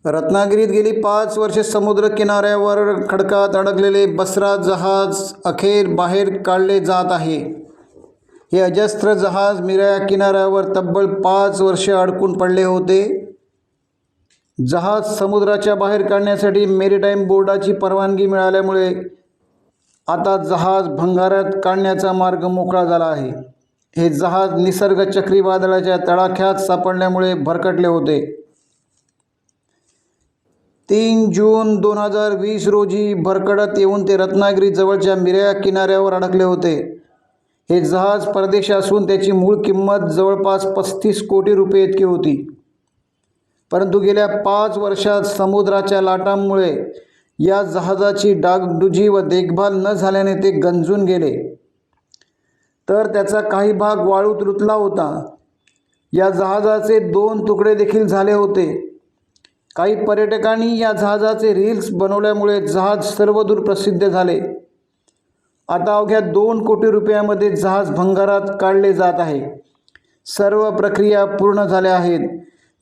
रत्नागिरीत गेली 5 वर्षे समुद्र किनाऱ्यावर खडकात अडकलेले बसरा जहाज अखेर बाहेर काढले जात आहे। हे अजस्त्र जहाज मिराया किनाऱ्यावर तब्बल 5 वर्षे अडकून पडले होते। जहाज समुद्राच्या बाहेर काढण्यासाठी मेरीटाईम बोर्डाची परवानगी मिळाल्यामुळे आता जहाज भंगारात काढण्याचा मार्ग मोकळा झाला आहे। हे जहाज निसर्ग चक्रीवादळाच्या तडाख्यात सापडल्यामुळे भरकटले होते। 3 जून 2020 रोजी भरकटत येऊन ते रत्नागिरी जवळच्या मिराया किनाऱ्यावर अडकले होते। हे जहाज परदेशी असून त्याची मूळ किंमत जवळपास 35 कोटी रुपये इतकी होती। परंतु गेल्या 5 वर्षात समुद्राच्या लाटांमुळे या जहाजाची डागडुजी व देखभाल न झाल्याने ते गंजून गेले, तर त्याचा काही भाग वाळूत रुतला होता। या जहाजाचे 2 तुकडे देखील झाले होते। काही पर्यटकांनी या जहाजाचे रील्स बनवल्यामुळे जहाज सर्वदूर प्रसिद्ध झाले। आता अवघ्या 2 कोटी रुपयामध्ये जहाज भंगारात काढले जात आहे। सर्व प्रक्रिया पूर्ण झाल्या आहेत।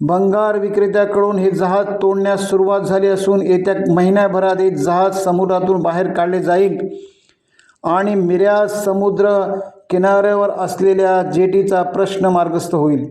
भंगार विक्रेत्याकडून हे जहाज तोडण्यास सुरुवात झाली असून येत्या महिन्याभरात हे जहाज समुद्रातून बाहेर काढले जाईल आणि मिराया समुद्र किनाऱ्यावर असलेल्या जेटीचा प्रश्न मार्गस्थ होईल।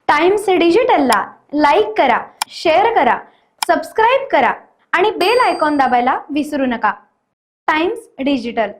टाइम्स डिजिटलला लाईक करा, शेअर करा, सबस्क्राईब करा आणि बेल आयकॉन दाबायला विसरू नका। Times digital.